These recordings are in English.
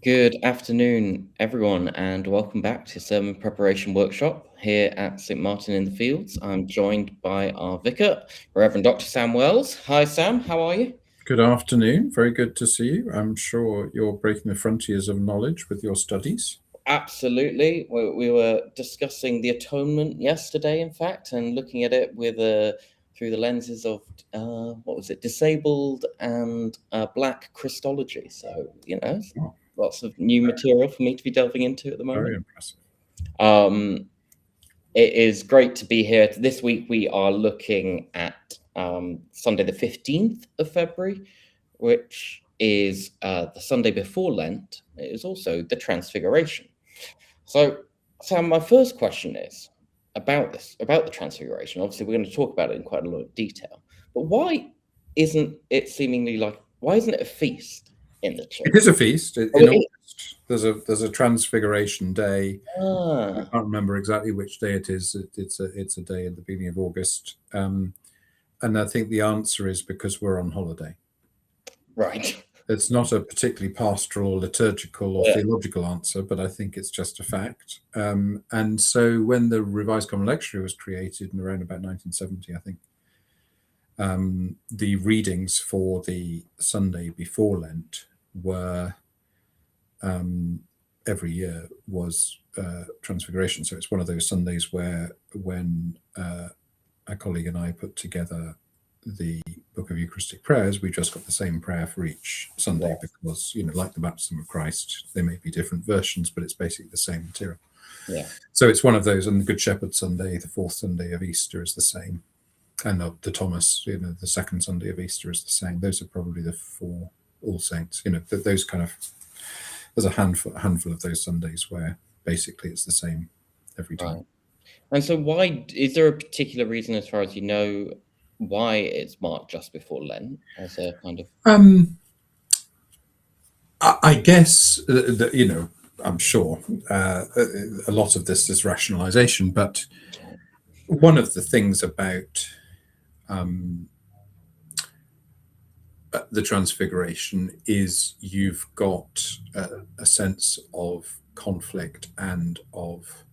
Good afternoon, everyone, and welcome back to Sermon Preparation Workshop here at St. Martin in the Fields. I'm joined by our vicar, Reverend Dr. Sam Wells. Hi, Sam, how are you? Good afternoon. Very good to see you. I'm sure you're breaking the frontiers of knowledge with your studies. Absolutely. We were discussing the atonement yesterday, in fact, and looking at it with through the lenses of disabled and black Christology. So, Oh, lots of new material for me to be delving into at the very moment. impressive. Um, It is great to be here. This week we are looking at Sunday the 15th of February, which is the Sunday before Lent. It is also the Transfiguration. So, Sam, my first question is about the Transfiguration. Obviously, we're going to talk about it in quite a lot of detail. But why isn't it a feast in the It is church? a feast Oh, in it is. August. There's a Transfiguration Day. I Ah, can't remember exactly which day it is. It's a day at the beginning of August, and I think the answer is because we're on holiday. right. It's not a particularly pastoral, liturgical, or Yeah, theological answer, but I think it's just a fact. And so, when the Revised Common Lectionary was created in around about 1970, I think the readings for the Sunday before Lent were every year was Transfiguration. So it's one of those Sundays where, when a colleague and I put together the Book of Eucharistic Prayers, we just got the same prayer for each Sunday yeah, because, like the Baptism of Christ, there may be different versions, but it's basically the same material. yeah. So it's one of those, and the Good Shepherd Sunday, the fourth Sunday of Easter, is the same. And the Thomas, the second Sunday of Easter is the same. Those are probably the four All Saints. Those kind of, there's a handful of those Sundays where basically it's the same every time. Right. And so why is there a particular reason, as far as you know, why it's marked just before Lent as a kind of I guess that, I'm sure a lot of this is rationalization, but one of the things about the Transfiguration is you've got a sense of conflict and of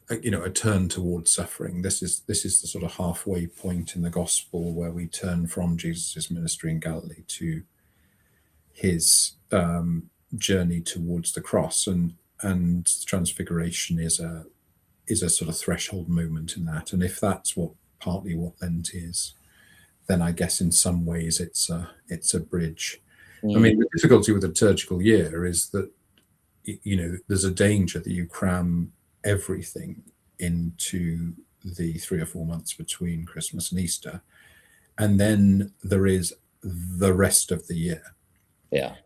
a turn towards suffering. This is the sort of halfway point in the gospel where we turn from Jesus' ministry in Galilee to his journey towards the cross, and Transfiguration is a sort of threshold moment in that. And if that's partly what Lent is, then I guess in some ways it's a bridge. I mean, the difficulty with the liturgical year is that there's a danger that you cram everything into the 3 or 4 months between Christmas and Easter, and then there is the rest of the year. yeah.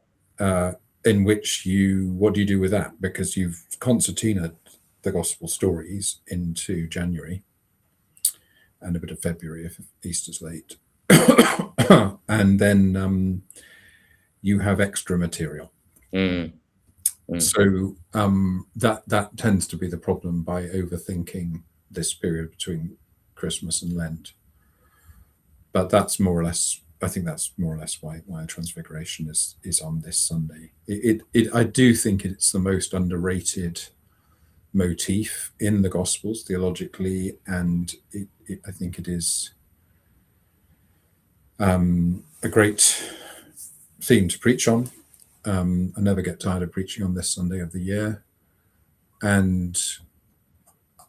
In which what do you do with that? Because you've concertinaed the gospel stories into January and a bit of February if Easter's late, and then you have extra material. Mm, So that tends to be the problem by overthinking this period between Christmas and Lent. But that's more or less. I think that's more or less why Transfiguration is on this Sunday. I do think it's the most underrated motif in the Gospels theologically, and I think it is a great theme to preach on. I never get tired of preaching on this Sunday of the year, and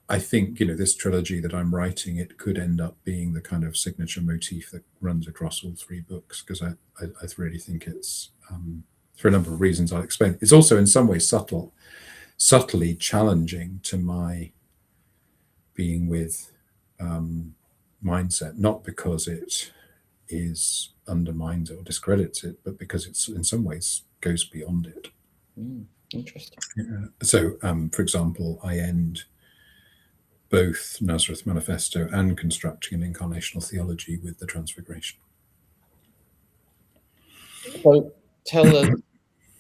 I think this trilogy that I'm writing, it could end up being the kind of signature motif that runs across all three books, because I really think it's for a number of reasons I'll explain. It's also in some ways subtly challenging to my being with mindset, not because it undermines it or discredits it, but because it's in some ways goes beyond it. interesting. So, for example, I end both Nazareth Manifesto and Constructing an Incarnational Theology with the Transfiguration. So tell us,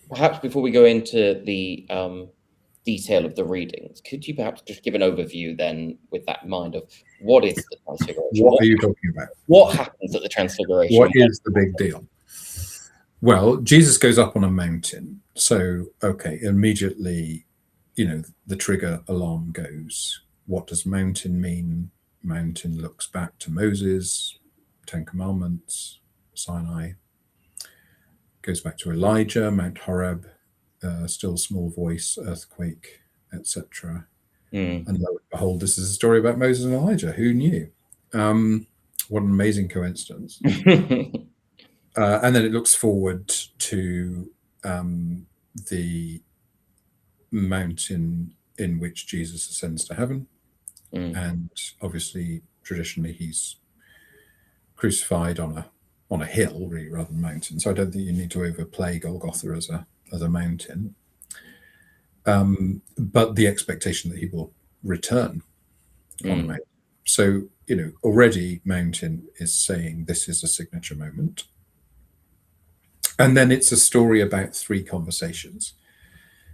perhaps before we go into the detail of the readings, could you perhaps just give an overview then, with that in mind, of what is the Transfiguration? What are you talking about? What happens at the Transfiguration? What is the big deal? Well, Jesus goes up on a mountain. So, okay, immediately, the trigger alarm goes. What does mountain mean? Mountain looks back to Moses, Ten Commandments, Sinai, goes back to Elijah, Mount Horeb, still small voice, earthquake, etc. Mm. And lo and behold, this is a story about Moses and Elijah. Who knew? What an amazing coincidence. And then it looks forward to the mountain in which Jesus ascends to heaven. And obviously, traditionally, he's crucified on a hill, really, rather than mountain. So I don't think you need to overplay Golgotha as a mountain. But the expectation that he will return on a mountain. So, already mountain is saying this is a signature moment. And then it's a story about three conversations.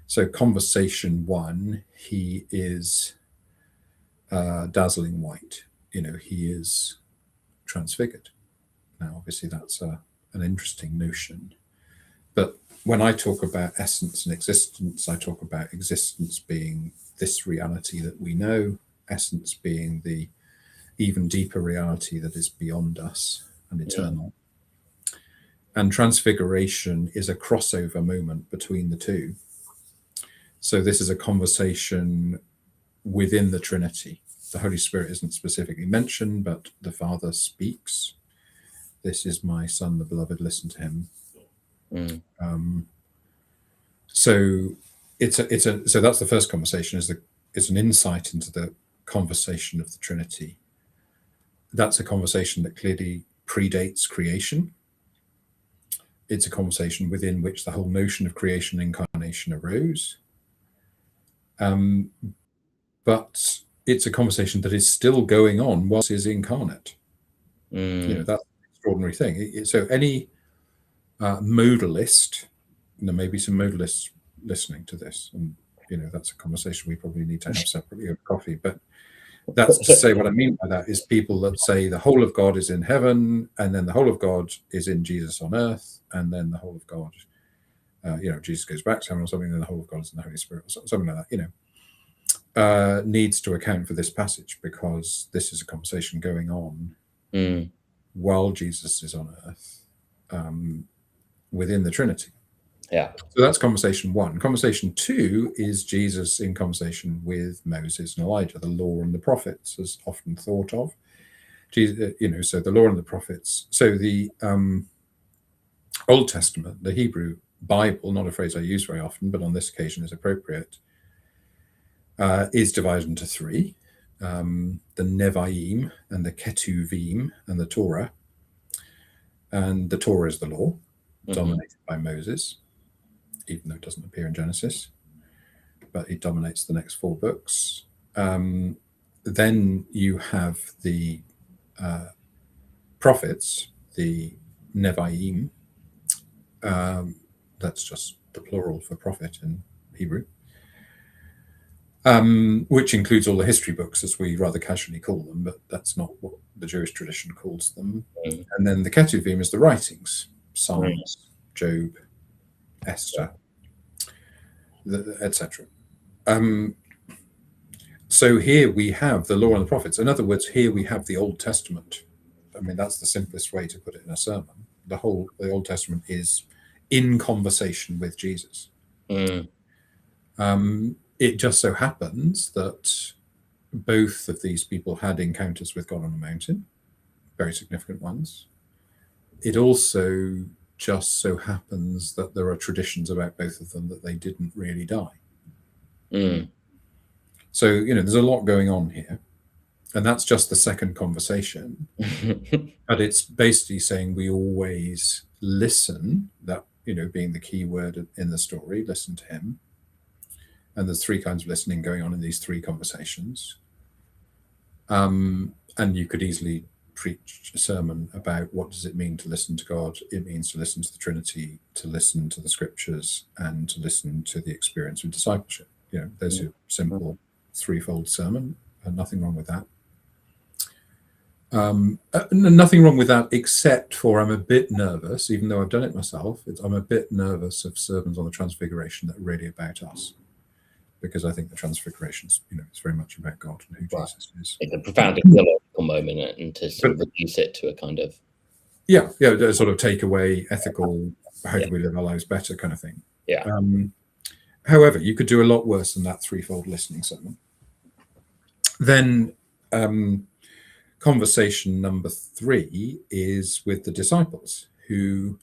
So conversation one, he is dazzling white. He is transfigured. Now, obviously, that's an interesting notion. But when I talk about essence and existence, I talk about existence being this reality that we know, essence being the even deeper reality that is beyond us and eternal. And transfiguration is a crossover moment between the two. So this is a conversation within the Trinity. The Holy Spirit isn't specifically mentioned, but the Father speaks. This is my Son, the Beloved, listen to him. So so that's the first conversation. It's an insight into the conversation of the Trinity. That's a conversation that clearly predates creation. It's a conversation within which the whole notion of creation and incarnation arose. But it's a conversation that is still going on whilst is incarnate. That's an extraordinary thing. So any modalist, there may be some modalists listening to this, and that's a conversation we probably need to have separately over coffee. But that's to say, what I mean by that is people that say the whole of God is in heaven, and then the whole of God is in Jesus on earth, and then the whole of God, Jesus goes back to heaven or something, and then the whole of God is in the Holy Spirit, or something like that. Needs to account for this passage, because this is a conversation going on while Jesus is on earth within the Trinity. Yeah. So that's conversation one. Conversation two is Jesus in conversation with Moses and Elijah, the law and the prophets, as often thought of. Jesus, so the law and the prophets. So the Old Testament, the Hebrew Bible, not a phrase I use very often, but on this occasion is appropriate, is divided into three: the Nevi'im and the Ketuvim and the Torah. And the Torah is the law, dominated by Moses, even though it doesn't appear in Genesis, but it dominates the next four books. Then you have the prophets, the Nevi'im. That's just the plural for prophet in Hebrew. Which includes all the history books, as we rather casually call them, but that's not what the Jewish tradition calls them. And then the Ketuvim is the writings, Psalms, Job, Esther, etc. So here we have the law and the prophets. In other words, here we have the Old Testament. I mean, that's the simplest way to put it in a sermon. The Old Testament is in conversation with Jesus. It just so happens that both of these people had encounters with God on a mountain, very significant ones. It also just so happens that there are traditions about both of them that they didn't really die. So, there's a lot going on here. And that's just the second conversation. But it's basically saying we always listen, that, being the key word in the story, listen to him. And there's three kinds of listening going on in these three conversations. And you could easily preach a sermon about what does it mean to listen to God. It means to listen to the Trinity, to listen to the scriptures, and to listen to the experience of discipleship. There's your simple threefold sermon, and nothing wrong with that. Nothing wrong with that, except for I'm a bit nervous, even though I've done it myself. I'm a bit nervous of sermons on the Transfiguration that are really about us, because I think the Transfiguration's, it's very much about God and who Jesus is. It's a profound theological moment, and to sort of reduce it to a kind of sort of take away ethical, how do we live our lives better kind of thing. Yeah. However, you could do a lot worse than that threefold listening sermon. Then conversation number 3 is with the disciples, who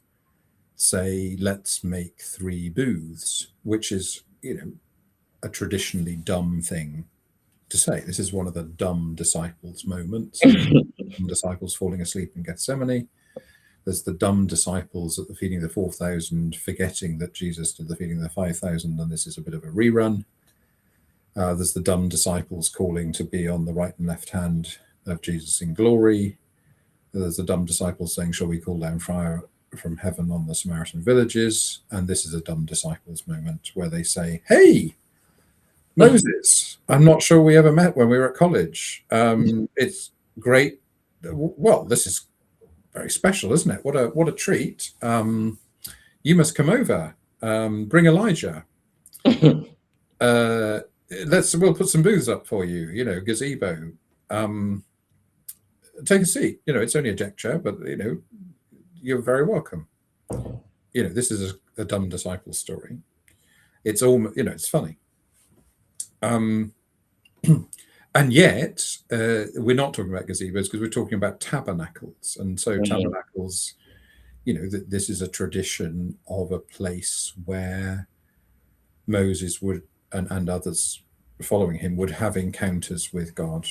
say, let's make 3 booths, which is, a traditionally dumb thing to say. This is one of the dumb disciples moments. Dumb disciples falling asleep in Gethsemane. There's the dumb disciples at the feeding of the 4,000, forgetting that Jesus did the feeding of the 5,000, and this is a bit of a rerun. There's the dumb disciples calling to be on the right and left hand of Jesus in glory. There's the dumb disciples saying, shall we call down fire from heaven on the Samaritan villages? And this is a dumb disciples moment where they say, hey, Moses, I'm not sure we ever met when we were at college. It's great. Well, this is very special, isn't it? What a treat. You must come over. Bring Elijah. We'll put some booths up for you, gazebo. Take a seat. It's only a deck chair, but you're very welcome. This is a dumb disciple story. It's all, it's funny. And yet, we're not talking about gazebos because we're talking about tabernacles. And so tabernacles, this is a tradition of a place where Moses would, and others following him, would have encounters with God.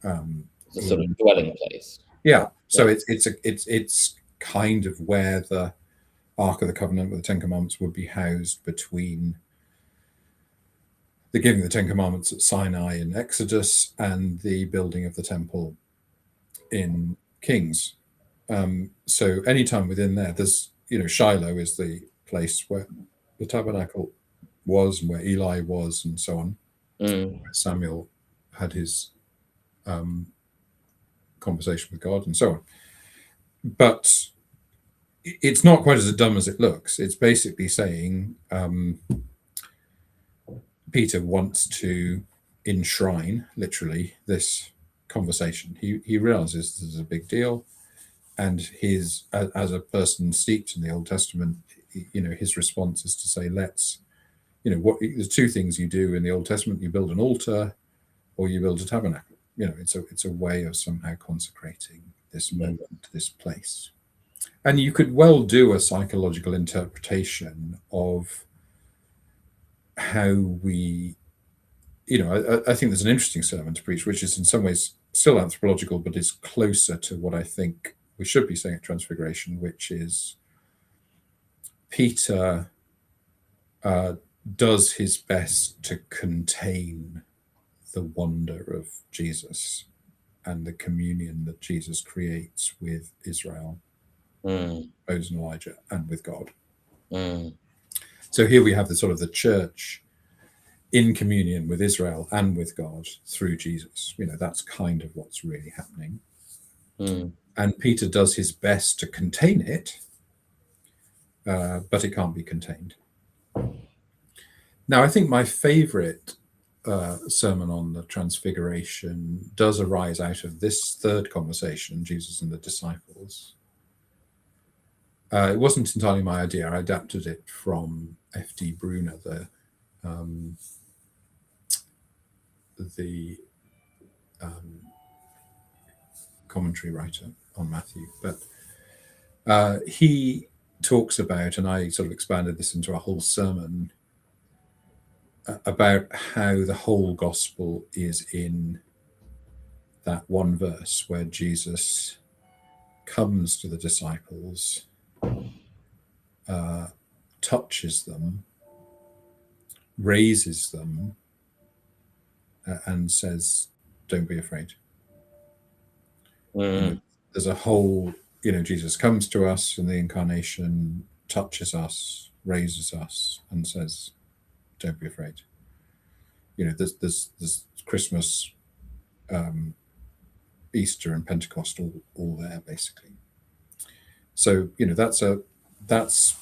It's a sort of dwelling place. Yeah. So it's kind of where the Ark of the Covenant with the Ten Commandments would be housed between the giving of the Ten Commandments at Sinai in Exodus and the building of the temple in Kings. So anytime within there, there's, Shiloh is the place where the tabernacle was and where Eli was and so on. Where Samuel had his conversation with God and so on. But it's not quite as dumb as it looks. It's basically saying Peter wants to enshrine, literally, this conversation. He realizes this is a big deal, and his, as a person steeped in the Old Testament, his response is to say, let's, there's 2 things you do in the Old Testament: you build an altar, or you build a tabernacle. It's a way of somehow consecrating this moment, this place. And you could well do a psychological interpretation of how we, I think there's an interesting sermon to preach, which is in some ways still anthropological, but is closer to what I think we should be saying at Transfiguration, which is Peter does his best to contain the wonder of Jesus and the communion that Jesus creates with Israel, Moses and Elijah, and with God. So here we have the sort of the church in communion with Israel and with God through Jesus. That's kind of what's really happening. And Peter does his best to contain it, but it can't be contained. Now, I think my favorite sermon on the Transfiguration does arise out of this 3rd conversation, Jesus and the disciples. It wasn't entirely my idea. I adapted it from F.D. Bruner, the commentary writer on Matthew. But he talks about, and I sort of expanded this into a whole sermon, about how the whole gospel is in that one verse where Jesus comes to the disciples, touches them, raises them, and says, don't be afraid. There's a whole, Jesus comes to us in the incarnation, touches us, raises us, and says, don't be afraid. There's Christmas Easter and Pentecost all there basically. So that's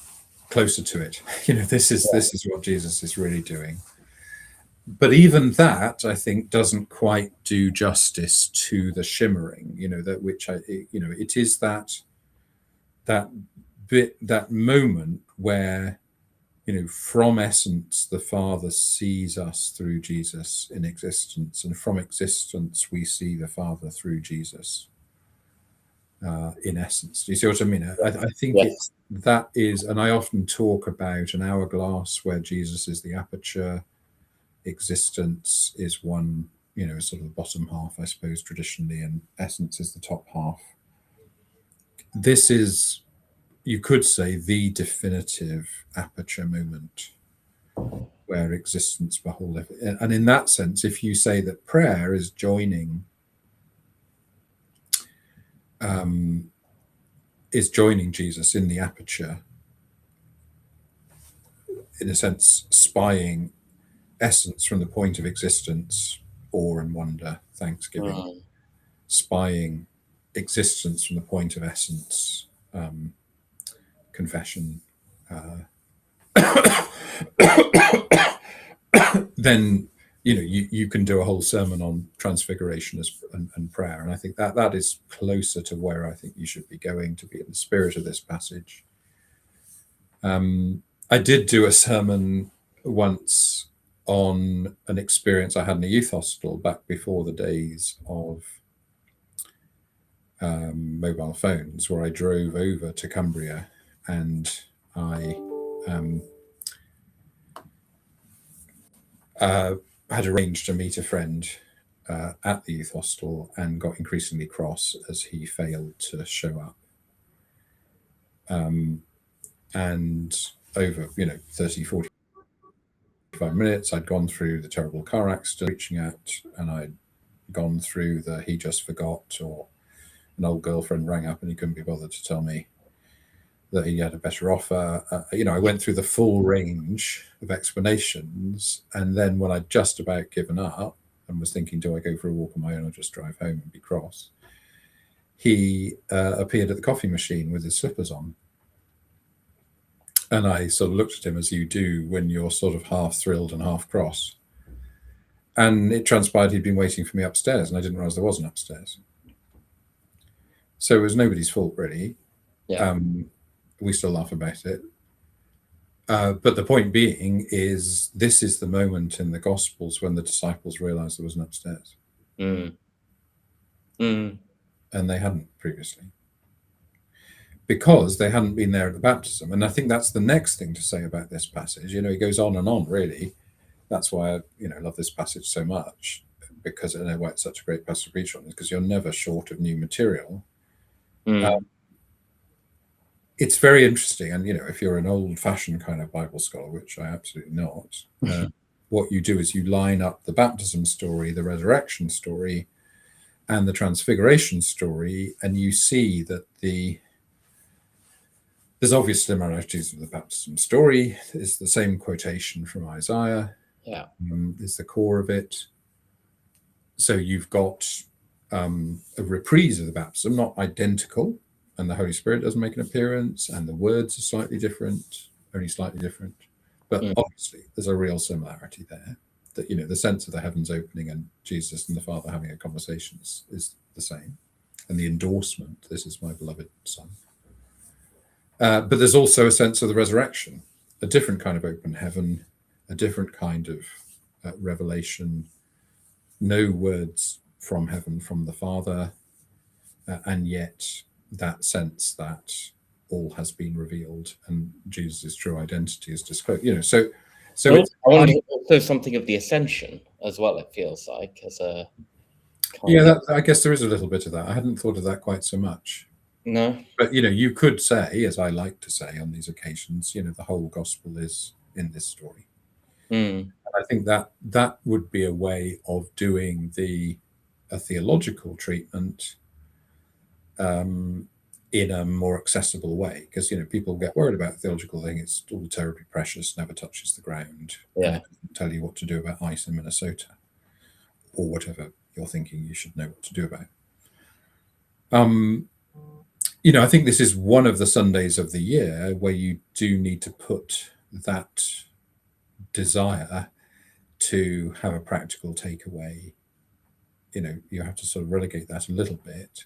closer to it. This is what Jesus is really doing. But even that, I think, doesn't quite do justice to the shimmering. It is that bit, that moment where, from essence, the Father sees us through Jesus in existence, and from existence, we see the Father through Jesus in essence. Do you see what I mean? I think Yes. that is, and I often talk about an hourglass where Jesus is the aperture, existence is one, sort of the bottom half, I suppose, traditionally, and essence is the top half. This is, you could say, the definitive aperture moment where existence beholdeth. And in that sense, if you say that prayer is joining Jesus in the aperture, in a sense, spying essence from the point of existence, awe and wonder, thanksgiving, spying existence from the point of essence, confession, then you can do a whole sermon on transfiguration and prayer, and I think that is closer to where I think you should be going, to be in the spirit of this passage. I did do a sermon once on an experience I had in a youth hostel back before the days of mobile phones, where I drove over to Cumbria and I had arranged to meet a friend at the youth hostel, and got increasingly cross as he failed to show up. And over 30, 45 minutes, I'd gone through the terrible car accident, reaching out, and I'd gone through the he just forgot, or an old girlfriend rang up and he couldn't be bothered to tell me that he had a better offer. I went through the full range of explanations, and then when I'd just about given up and was thinking, do I go for a walk on my own or just drive home and be cross, he appeared at the coffee machine with his slippers on. And I sort of looked at him, as you do when you're sort of half thrilled and half cross. And it transpired he'd been waiting for me upstairs, and I didn't realize there was an upstairs. So it was nobody's fault, really. Yeah. We still laugh about it. But the point being is, this is the moment in the Gospels when the disciples realized there was an upstairs. And they hadn't previously, because they hadn't been there at the baptism. And I think that's the next thing to say about this passage. It goes on and on, really. That's why I love this passage so much, because I know why it's such a great passage to preach on, is because you're never short of new material. It's very interesting. And, if you're an old-fashioned kind of Bible scholar, which I absolutely not, what you do is you line up the baptism story, the resurrection story, and the transfiguration story, and you see that there's obvious similarities with the baptism story. It's the same quotation from Isaiah. Yeah. Is the core of it. So you've got a reprise of the baptism, not identical, and the Holy Spirit doesn't make an appearance, and the words are slightly different, only slightly different. But obviously, there's a real similarity there. That the sense of the heavens opening and Jesus and the Father having a conversation is the same, and the endorsement, "This is my beloved Son." But there's also a sense of the resurrection, a different kind of open heaven, a different kind of revelation, no words from heaven from the Father, and yet that sense that all has been revealed and Jesus' true identity is disclosed. So I wonder if there's something of the ascension as well, it feels like, as a kind of... I guess there is a little bit of that. I hadn't thought of that quite so much. No. But you could say, as I like to say on these occasions, the whole gospel is in this story. And I think that would be a way of doing a theological treatment in a more accessible way, because people get worried about theological thing. It's all terribly precious, never touches the ground, and it doesn't tell you what to do about ice in Minnesota, or whatever you're thinking you should know what to do about. I think this is one of the Sundays of the year where you do need to put that desire to have a practical takeaway. You have to sort of relegate that a little bit,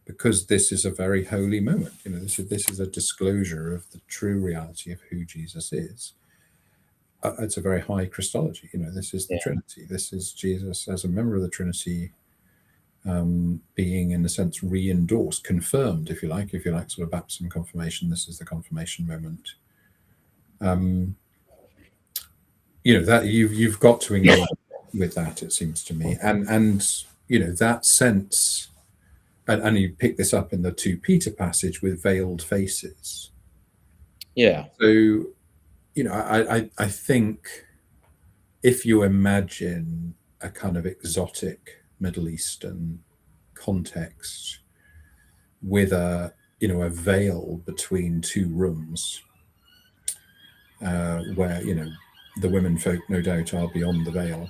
because this is a very holy moment. This is a disclosure of the true reality of who Jesus is. It's a very high Christology. This is the Trinity. This is Jesus as a member of the Trinity, being, in a sense, re-endorsed, confirmed, if you like, sort of baptism, confirmation. This is the confirmation moment. That you've got to engage with that, it seems to me, and that sense, and you pick this up in the 2 Peter passage with veiled faces. Yeah. So, I think if you imagine a kind of exotic Middle Eastern context with a veil between 2 rooms, where the women folk no doubt are beyond the veil,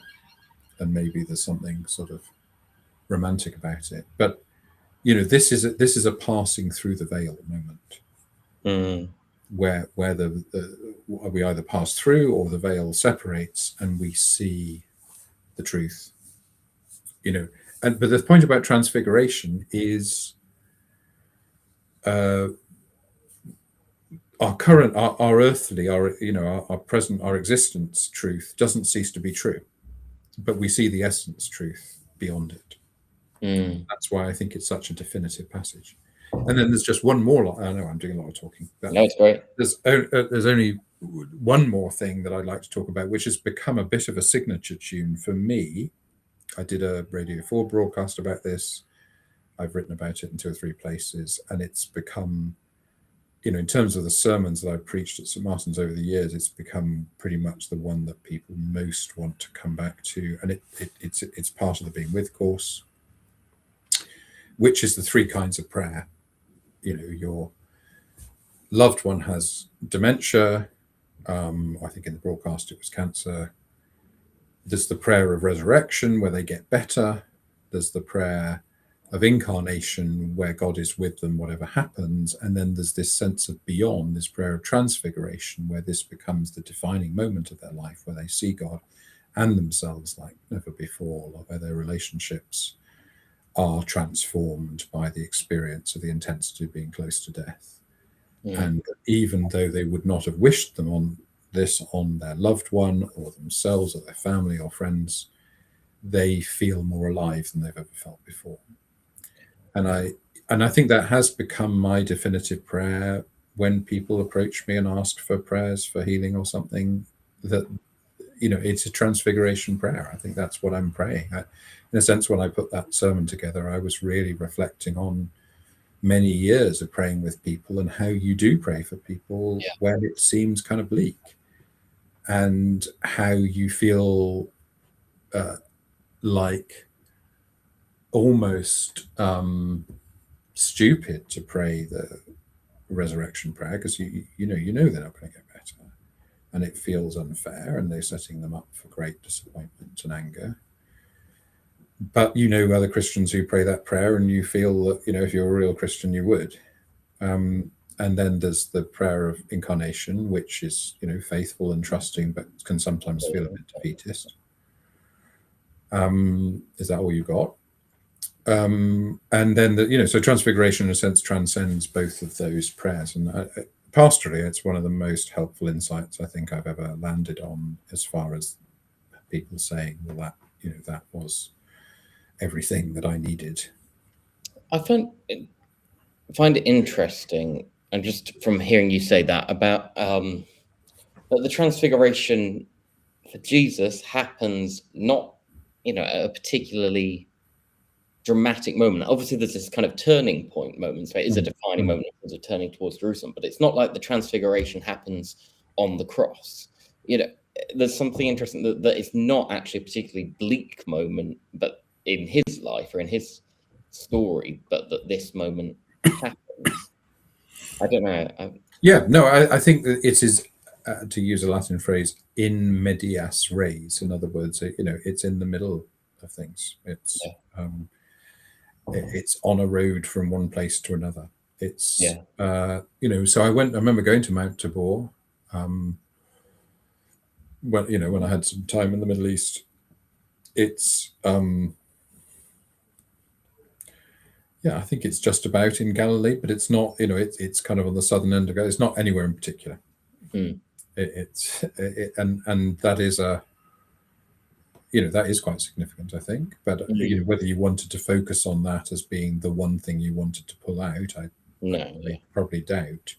and maybe there's something sort of romantic about it, but this is a passing through the veil moment, where we either pass through or the veil separates and we see the truth. But the point about transfiguration is, our current, our earthly, our present, our existence truth doesn't cease to be true, but we see the essence truth beyond it. That's why I think it's such a definitive passage. And then there's just one more. I know I'm doing a lot of talking. But no, it's great. There's only one more thing that I'd like to talk about, which has become a bit of a signature tune for me. I did a Radio 4 broadcast about this. I've written about it in 2 or 3 places, and it's become, in terms of the sermons that I've preached at St. Martin's over the years, it's become pretty much the one that people most want to come back to, and it's part of the Being With course, which is the 3 kinds of prayer. Your loved one has dementia. I think in the broadcast it was cancer. There's the prayer of resurrection, where they get better. There's the prayer of incarnation, where God is with them, whatever happens. And then there's this sense of beyond, this prayer of transfiguration, where this becomes the defining moment of their life, where they see God and themselves like never before, where their relationships are transformed by the experience of the intensity of being close to death. And even though they would not have wished them on their loved one or themselves or their family or friends, they feel more alive than they've ever felt before. And I think that has become my definitive prayer when people approach me and ask for prayers for healing or something, that it's a transfiguration prayer. I think that's what I'm praying. In a sense, when I put that sermon together, I was really reflecting on many years of praying with people and how you do pray for people when it seems kind of bleak, and how you feel like almost stupid to pray the resurrection prayer, because you know they're not going to get better, and it feels unfair, and they're setting them up for great disappointment and anger. But other Christians who pray that prayer, and you feel that if you're a real Christian you would. And then there's the prayer of incarnation, which is faithful and trusting, but can sometimes feel a bit defeatist. Is that all you got? And then so transfiguration in a sense transcends both of those prayers, and pastorally it's one of the most helpful insights I think I've ever landed on, as far as people saying, well, that that was everything that I needed. I find it interesting, and just from hearing you say that, about that the transfiguration for Jesus happens not at a particularly dramatic moment. Obviously there's this kind of turning point moment, so it is a defining moment in terms of turning towards Jerusalem, but it's not like the transfiguration happens on the cross. There's something interesting that it's not actually a particularly bleak moment, but in his life or in his story, but that this moment happens. I don't know. I think that it is, to use a Latin phrase, in medias res. In other words, it's in the middle of things. It's it's on a road from one place to another. It's Yeah. So I remember going to Mount Tabor, when I had some time in the Middle East. It's I think it's just about in Galilee, but it's not. It's kind of on the southern end of Galilee. It's not anywhere in particular. Mm. And that is that is quite significant, I think. But whether you wanted to focus on that as being the one thing you wanted to pull out, I probably doubt.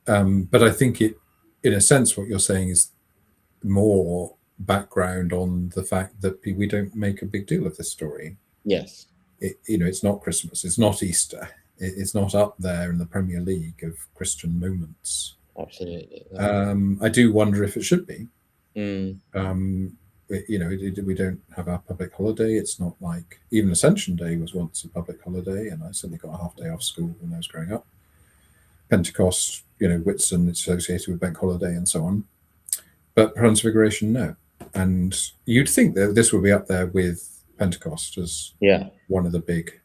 But I think in a sense, what you're saying is more background on the fact that we don't make a big deal of this story. Yes. It's not Christmas. It's not Easter. It's not up there in the Premier League of Christian moments. Absolutely. I do wonder if it should be. Mm. We don't have our public holiday. It's not like even Ascension Day was once a public holiday, and I certainly got a half day off school when I was growing up. Pentecost, Whitsun, it's associated with bank holiday and so on. But Transfiguration, no. And you'd think that this would be up there with Pentecost as one of the big.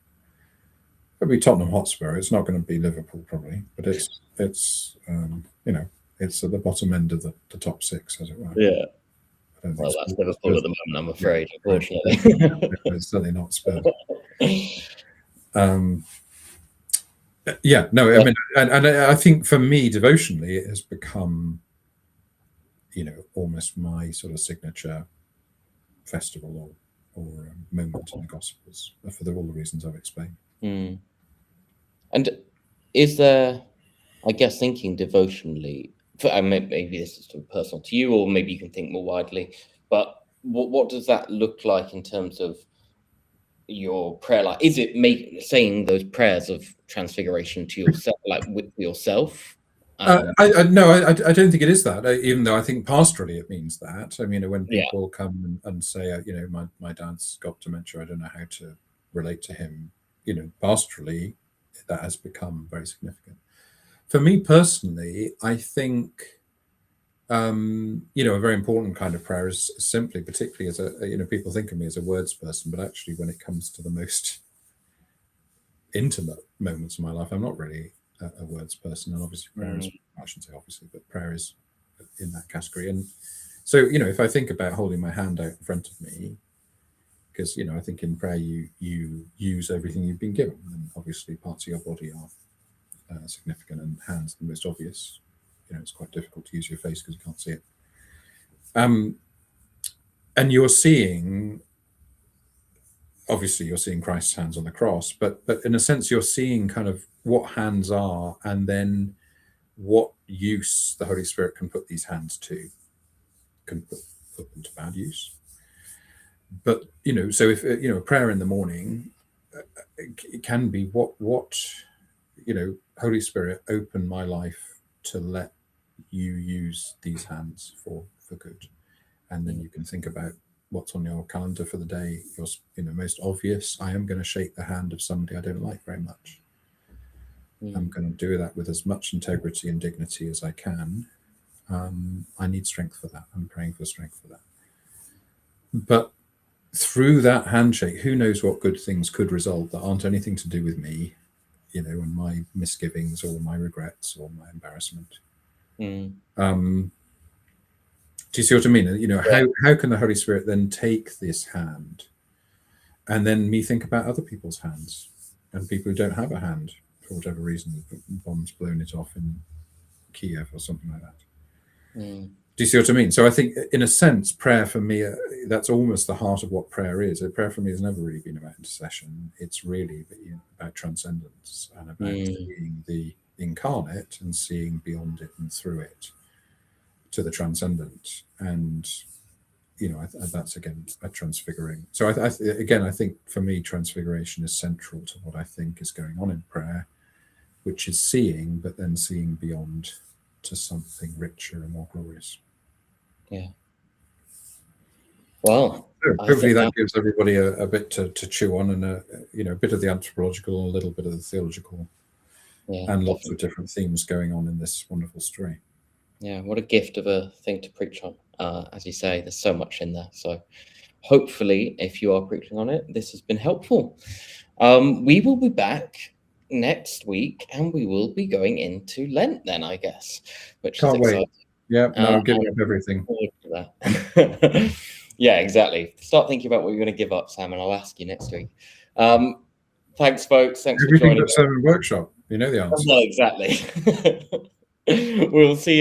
It'll be Tottenham Hotspur. It's not going to be Liverpool probably, but it's it's at the bottom end of the top six, as it were. Yeah. Well, that's Liverpool at the moment, I'm afraid, unfortunately. It's certainly not Spurs. I mean, and I think for me, devotionally, it has become, almost my sort of signature festival or moment in the Gospels for all the reasons I've explained. Mm. And is there, I guess, thinking devotionally, maybe this is sort of personal to you, or maybe you can think more widely, but what does that look like in terms of your prayer life? Is it saying those prayers of transfiguration to yourself, like with yourself? No, I don't think it is that. Even though I think pastorally it means that. I mean, when people come and say, my dad's got dementia, I don't know how to relate to him. Pastorally, that has become very significant. For me personally, I think, a very important kind of prayer is simply, particularly as people think of me as a words person, but actually, when it comes to the most intimate moments of my life, I'm not really a words person. And obviously prayer is, I shouldn't say obviously, but prayer is in that category. And so, if I think about holding my hand out in front of me, because, I think in prayer you use everything you've been given. And obviously parts of your body are significant, and hands the most obvious. It's quite difficult to use your face because you can't see it. And you're seeing Christ's hands on the cross, but in a sense you're seeing kind of what hands are, and then what use the Holy Spirit can put these hands to, can put them to bad use. But so if a prayer in the morning, it can be what Holy Spirit, open my life to let you use these hands for good. And then you can think about what's on your calendar for the day. Your most obvious, I am going to shake the hand of somebody I don't like very much. I'm going to do that with as much integrity and dignity as I can. I need strength for that. I'm praying for strength for that. But through that handshake, who knows what good things could result that aren't anything to do with me, and my misgivings or my regrets or my embarrassment. Do you see what I mean? How can the Holy Spirit then take this hand and then me think about other people's hands and people who don't have a hand for whatever reason, bombs blown it off in Kiev or something like that. Do you see what I mean? So I think, in a sense, prayer for me, that's almost the heart of what prayer is. Prayer for me has never really been about intercession. It's really about transcendence and about seeing the incarnate and seeing beyond it and through it to the transcendent. And, that's, again, a transfiguring. So, I think for me, transfiguration is central to what I think is going on in prayer, which is seeing, but then seeing beyond to something richer and more glorious. Yeah. Well, hopefully that gives everybody a bit to chew on, and a bit of the anthropological and a little bit of the theological, and lots of different themes going on in this wonderful story. Yeah, what a gift of a thing to preach on. As you say, there's so much in there. So hopefully, if you are preaching on it, this has been helpful. We will be back next week, and we will be going into Lent then, I guess, which is Can't wait. exciting. Yeah, no, I'm giving up everything. Forward to that. Yeah, exactly. Start thinking about what you're going to give up, Sam, and I'll ask you next week. Thanks, folks. Thanks for Everything joining but sermon workshop. You know the answer. No, exactly. We'll see you.